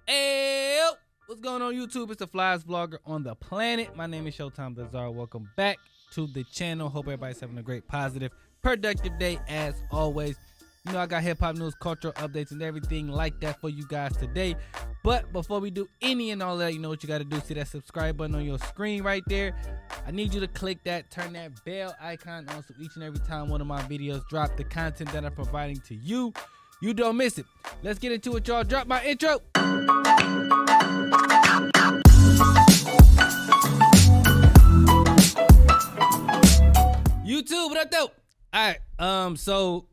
Hey, what's going on YouTube? It's the flyest vlogger on the planet. My name is Showtime the Czar. Welcome back to the channel. Hope everybody's having a great, positive, productive day as always. You know, I got hip hop news, cultural updates, and everything like that for you guys today. But before we do any and all that, you know what you got to do. See that subscribe button on your screen right there. I need you to click that, turn that bell icon on so each and every time one of my videos drop, the content that I'm providing to you, you don't miss it. Let's get into it, y'all. Drop my intro. YouTube, what up, though? All right, so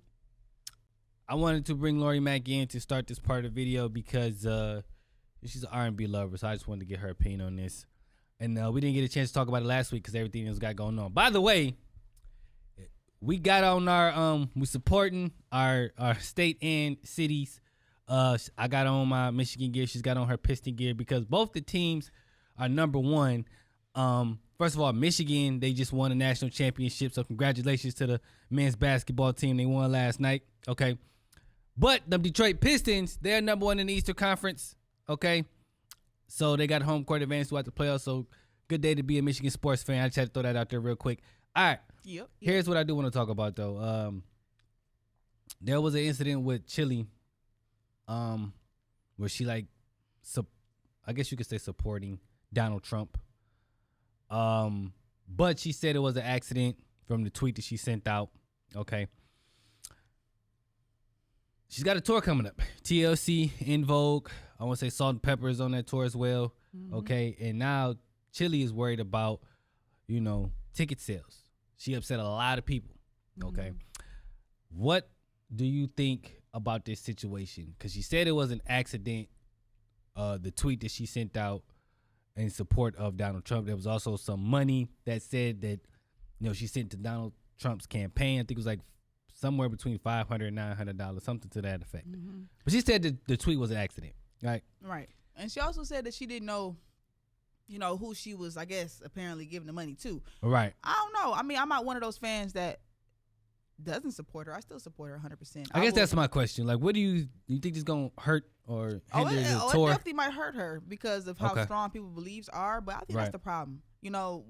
I wanted to bring Lori Mack in to start this part of the video because she's an R&B lover, so I just wanted to get her opinion on this. And we didn't get a chance to talk about it last week because everything else got going on. By the way, we got on our we supporting our state and cities. I got on my Michigan gear. She's got on her Piston gear because both the teams are number one. First of all, Michigan, they just won a national championship, so congratulations to the men's basketball team. They won last night, okay? But the Detroit Pistons, they're number one in the Eastern Conference, okay? So they got home court advantage throughout the playoffs, so good day to be a Michigan sports fan. I just had to throw that out there real quick. All right, Here's what I do want to talk about, though. There was an incident with Chili where she, like, I guess you could say supporting Donald Trump. But she said it was an accident from the tweet that she sent out. Okay. She's got a tour coming up. TLC, In Vogue. I want to say Salt and Pepper is on that tour as well. Mm-hmm. Okay. And now Chili is worried about, ticket sales. She upset a lot of people. Okay. Mm-hmm. What do you think about this situation? Because she said it was an accident. The tweet that she sent out in support of Donald Trump. There was also some money that said that, she sent to Donald Trump's campaign. I think it was like somewhere between $500 and $900, something to that effect. Mm-hmm. But she said that the tweet was an accident, right? Right. And she also said that she didn't know, who she was, I guess, apparently giving the money to. Right. I don't know. I mean, I'm not one of those fans that doesn't support her. I still support her 100%. I guess that's my question. Like, what do you think is going to hurt or hinder the tour? It definitely might hurt her because of how strong people's beliefs are, but I think that's the problem.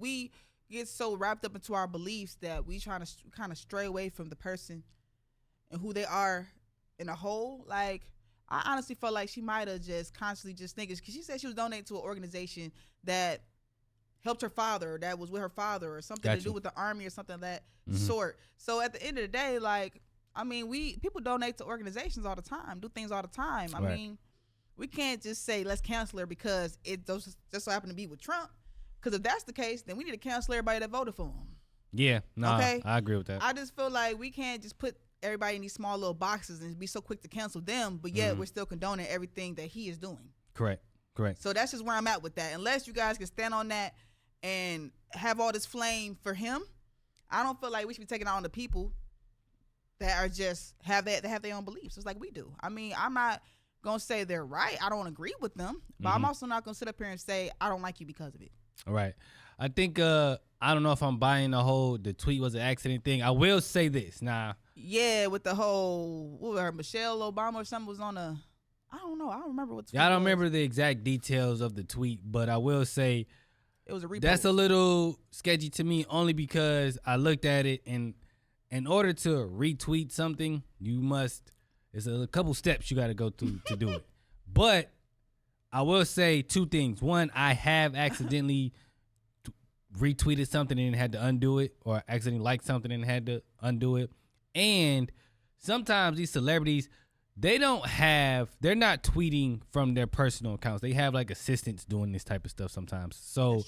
We get so wrapped up into our beliefs that we trying to kind of stray away from the person and who they are in a whole. Like, I honestly felt like she might have just constantly just thinking, because she said she was donating to an organization that helped her father, that was with her father, or something to do with the army or something of that sort. So at the end of the day, like, I mean, people donate to organizations all the time, do things all the time. I mean, we can't just say let's cancel her because it just so happened to be with Trump. Because if that's the case, then we need to cancel everybody that voted for him. Yeah, no, okay? I agree with that. I just feel like we can't just put everybody in these small little boxes and be so quick to cancel them, but yet we're still condoning everything that he is doing. Correct. So that's just where I'm at with that. Unless you guys can stand on that and have all this flame for him, I don't feel like we should be taking on the people that are just have their own beliefs. It's like we do. I mean, I'm not gonna say they're right. I don't agree with them, but I'm also not gonna sit up here and say I don't like you because of it. All right. I think I don't know if I'm buying the tweet was an accident thing. I will say this. Yeah, with the whole Michelle Obama or something was on a, I don't know. I don't remember what. I don't remember the exact details of the tweet, but I will say it was a repost. That's a little sketchy to me, only because I looked at it, and in order to retweet something, there's a couple steps you got to go through to do it. But I will say two things. One, I have accidentally retweeted something and had to undo it, or accidentally liked something and had to undo it. And sometimes these celebrities, they're not tweeting from their personal accounts. They have like assistants doing this type of stuff sometimes. So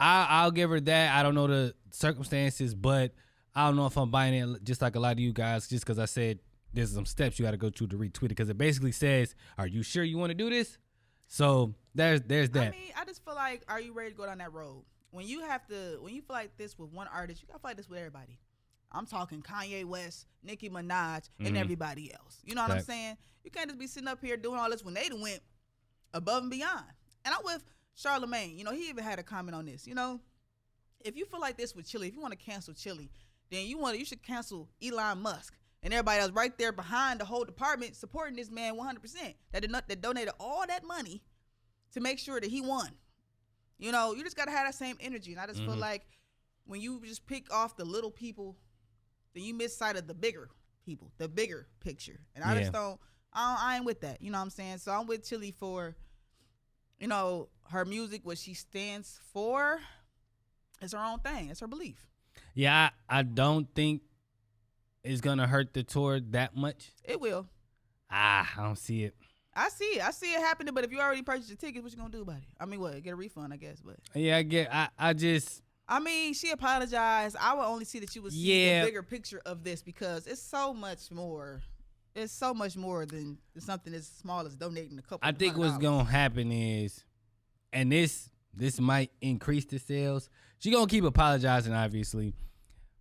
I'll give her that. I don't know the circumstances, but I don't know if I'm buying it just like a lot of you guys, just because I said there's some steps you got to go through to retweet it, because it basically says, are you sure you want to do this? So there's that. I mean, I just feel like, are you ready to go down that road? When you feel like this with one artist, you got to feel like this with everybody. I'm talking Kanye West, Nicki Minaj, and everybody else. You know what I'm saying? You can't just be sitting up here doing all this when they done went above and beyond. And I'm with Charlamagne. He even had a comment on this. If you feel like this with Chili, if you want to cancel Chili, then you should cancel Elon Musk. and everybody else right there behind the whole department supporting this man 100%. That donated all that money to make sure that he won. You know, you just gotta have that same energy, and I just feel like when you just pick off the little people, then you miss sight of the bigger people, the bigger picture. And I just don't. I ain't with that. You know what I'm saying? So I'm with Chili for, you know, her music, what she stands for. It's her own thing. It's her belief. Yeah, I don't think it's gonna hurt the tour that much. It will. I don't see it. I see it. I see it happening. But if you already purchased the tickets, what you gonna do about it? I mean, what? Get a refund, I guess. But yeah, I mean, she apologized. I would only see that you would see the bigger picture of this because it's so much more. It's so much more than something as small as donating a couple. I think what's gonna happen is, and this might increase the sales. She gonna keep apologizing, obviously,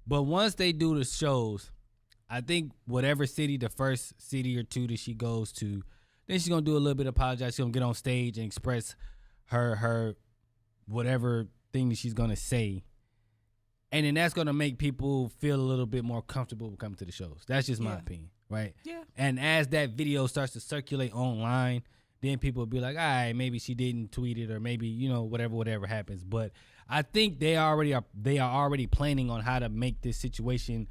but once they do the shows, I think whatever city, the first city or two that she goes to, then she's gonna do a little bit of apologize. She's gonna get on stage and express her whatever thing that she's gonna say, and then that's gonna make people feel a little bit more comfortable coming to the shows. That's just my opinion. Right. Yeah. And as that video starts to circulate online, then people will be like, all right, maybe she didn't tweet it, or maybe, you know, whatever happens. But I think they are already planning on how to make this situation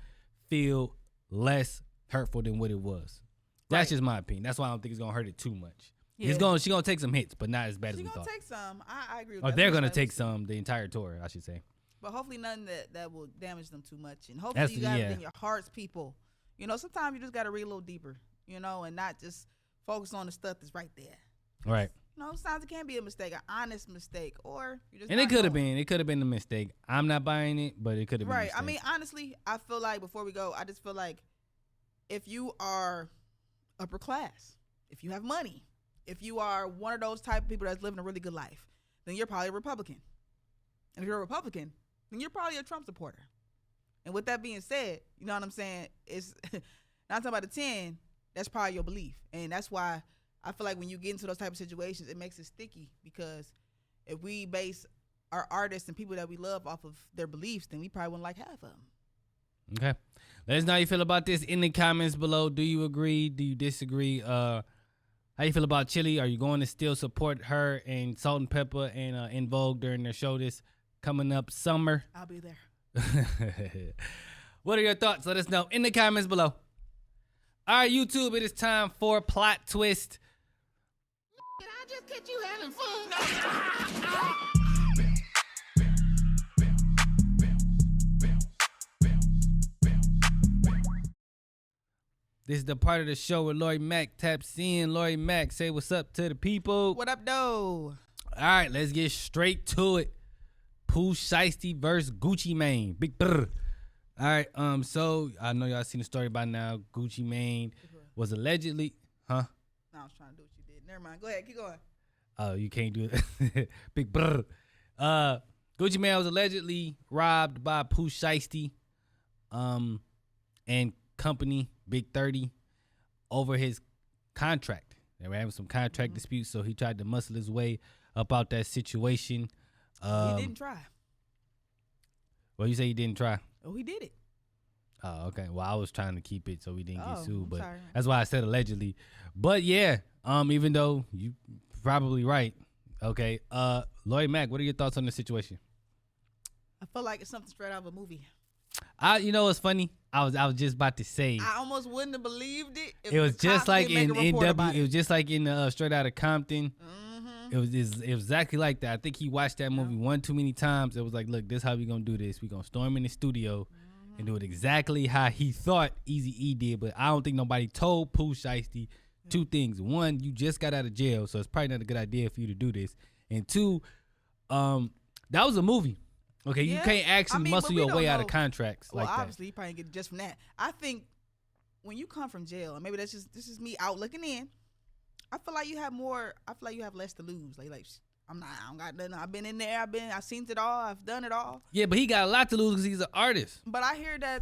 feel less hurtful than what it was. That's just my opinion. That's why I don't think it's gonna hurt it too much. Yeah. She's gonna take some hits, but not as bad as we thought. She's gonna take some. I agree with that. Or they're gonna take some the entire tour, I should say. But hopefully nothing that will damage them too much. And hopefully you got it in your hearts, people. You know, sometimes you just got to read a little deeper, you know, and not just focus on the stuff that's right there. Right. You know, sometimes it can be a mistake, an honest mistake, or you just. And it could have been. It could have been a mistake. I'm not buying it, but it could have been. Right. I mean, honestly, I feel like before we go, I just feel like if you are upper class, if you have money, if you are one of those type of people that's living a really good life, then you're probably a Republican. And if you're a Republican, then you're probably a Trump supporter. And with that being said, you know what I'm saying? It's 9 times out of 10, that's probably your belief. And that's why I feel like when you get into those type of situations, it makes it sticky, because if we base our artists and people that we love off of their beliefs, then we probably wouldn't like half of them. Okay. Let us know how you feel about this in the comments below. Do you agree? Do you disagree? How you feel about Chili? Are you going to still support her and Salt and Pepper and In Vogue during their show this coming up summer? I'll be there. What are your thoughts? Let us know in the comments below. All right, YouTube, it is time for Plot Twist. Did I just catch you having fun? This is the part of the show where Lori Mac taps in. Lori Mac, say what's up to the people. What up, though? All right, let's get straight to it. Pooh Shiesty versus Gucci Mane. Big brr. All right, so I know y'all seen the story by now. Gucci Mane was allegedly, No, I was trying to do what you did. Never mind. Go ahead, keep going. Oh, you can't do it. Big brr. Gucci Mane was allegedly robbed by Pooh Shiesty, and company Big 30 over his contract. They were having some contract disputes, so he tried to muscle his way up out that situation. He didn't try. Well, you say he didn't try? Oh, he did it. Oh, okay. Well, I was trying to keep it so we didn't get sued, but sorry. That's why I said allegedly. But yeah, even though you probably right. Okay. Lori Mac, what are your thoughts on the situation? I feel like it's something straight out of a movie. You know what's funny? I was just about to say. I almost wouldn't have believed it. It was just like in NW. It was just like in Straight Outta Compton. It was exactly like that. I think he watched that movie one too many times. It was like, look, this is how we gonna do this. We gonna storm in the studio and do it exactly how he thought Eazy-E did. But I don't think nobody told Pooh Shiesty two things. One, you just got out of jail, so it's probably not a good idea for you to do this. And two, that was a movie. Okay, you can't actually muscle your way out of contracts like that. Well, obviously, you probably get it just from that. I think when you come from jail, and maybe this is me out looking in, I feel like you have more. I feel like you have less to lose. Like I don't got nothing. I've been in there. I've seen it all. I've done it all. Yeah, but he got a lot to lose because he's an artist. But I hear that,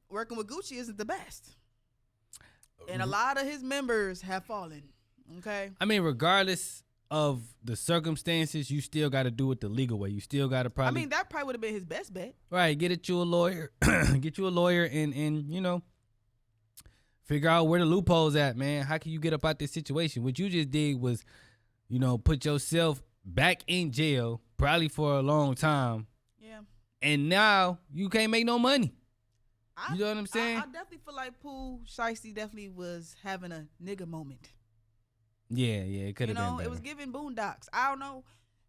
working with Gucci isn't the best, and a lot of his members have fallen. Okay. I mean, regardless of the circumstances, you still got to do it the legal way. You still got to probably. I mean, that probably would have been his best bet. Right, get you a lawyer, and figure out where the loopholes at, man. How can you get up out this situation? What you just did was, put yourself back in jail, probably for a long time. Yeah. And now you can't make no money. You know what I'm saying? I definitely feel like Pooh Shiesty definitely was having a nigga moment. Yeah, it could have been better. It was giving Boondocks. I don't know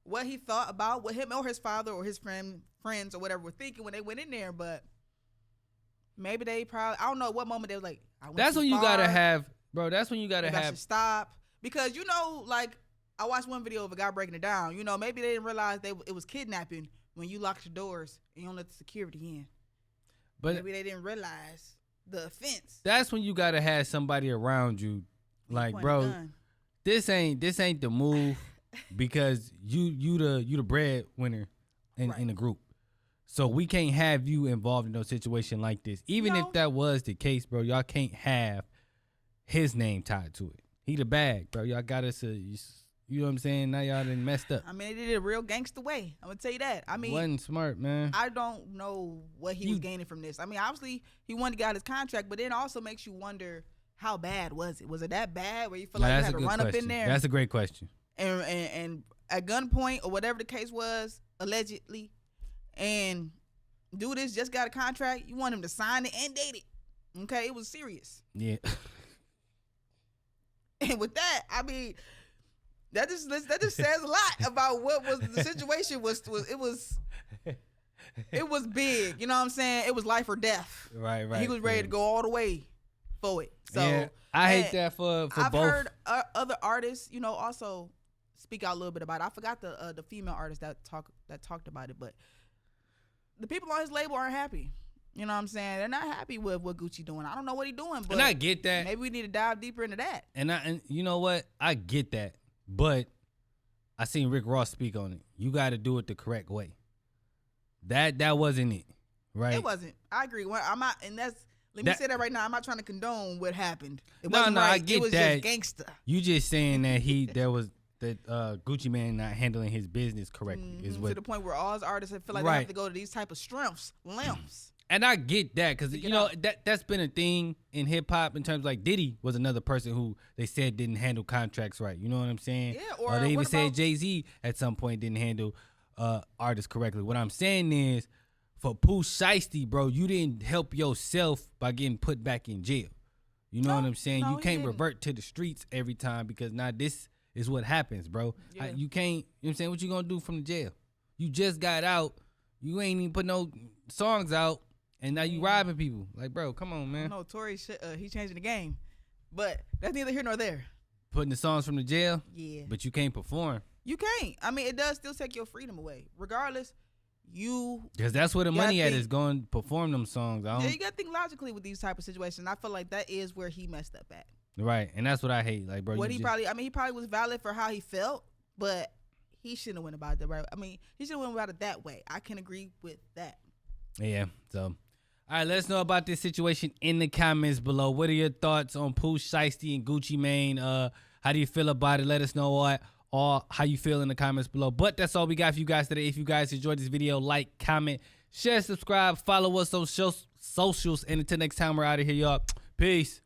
what he thought about, what him or his father or his friends or whatever were thinking when they went in there, but maybe they probably, I don't know what moment they were like, that's when you gotta have, bro. That's when you gotta have. Stop. Because, like, I watched one video of a guy breaking it down. Maybe they didn't realize it was kidnapping when you locked your doors and you don't let the security in. But maybe they didn't realize the offense. That's when you gotta have somebody around you, like, bro, this ain't the move, because you the breadwinner in the group. So we can't have you involved in no situation like this. Even if that was the case, bro, y'all can't have his name tied to it. He the bag, bro. Y'all got us you know what I'm saying? Now y'all done messed up. I mean, they did it a real gangster way. I'm gonna tell you that. I mean, wasn't smart, man. I don't know what he was gaining from this. I mean, obviously he wanted to get out his contract, but then also makes you wonder, how bad was it? Was it that bad where you feel like you had to run up in there? That's a great question. And at gunpoint or whatever the case was, allegedly, and do this, just got a contract. You want him to sign it and date it. Okay, it was serious. Yeah. And with that, I mean, that just says a lot about what was the situation. It was big. You know what I'm saying? It was life or death. Right. He was ready to go all the way for it. So yeah, I hate that for I've both. heard other artists, also speak out a little bit about it. I forgot the female artist that talked about it, but the people on his label aren't happy. You know what I'm saying? They're not happy with what Gucci doing. I don't know what he's doing, but and I get that. Maybe we need to dive deeper into that. And you know what? I get that. But I seen Rick Ross speak on it. You got to do it the correct way. That wasn't it, right? It wasn't. I agree. I'm not, and let me say that right now. I'm not trying to condone what happened. It wasn't no, right. I get it was that. Just gangster. You just saying that Gucci Mane not handling his business correctly is what, to the point where all his artists feel like they have to go to these type of limbs. And I get that, because that's been a thing in hip hop in terms of, like, Diddy was another person who they said didn't handle contracts right. You know what I'm saying? Yeah. Or they even said Jay-Z at some point didn't handle artists correctly. What I'm saying is, for Pooh Shiesty, bro, you didn't help yourself by getting put back in jail. You know what I'm saying? You can't revert to the streets every time, because now this is what happens, bro. Yeah. You can't. You know what I'm saying? What you gonna do from the jail? You just got out. You ain't even put no songs out. And now you robbing people. Like, bro, come on, man. No, Tory, he's changing the game. But that's neither here nor there. Putting the songs from the jail? Yeah. But you can't perform. You can't. I mean, it does still take your freedom away. Regardless, because that's where the money at is going to perform them songs. Yeah, you got to think logically with these type of situations. I feel like that is where he messed up at. Right. And that's what I hate. Like, bro, he probably was valid for how he felt, but he shouldn't have went about it right. I mean, he should have went about it that way. I can agree with that. Yeah. So, all right, let us know about this situation in the comments below. What are your thoughts on Pooh Shiesty and Gucci Mane? How do you feel about it? Let us know how you feel in the comments below. But that's all we got for you guys today. If you guys enjoyed this video, like, comment, share, subscribe, follow us on socials. And until next time, we're out of here, y'all. Peace.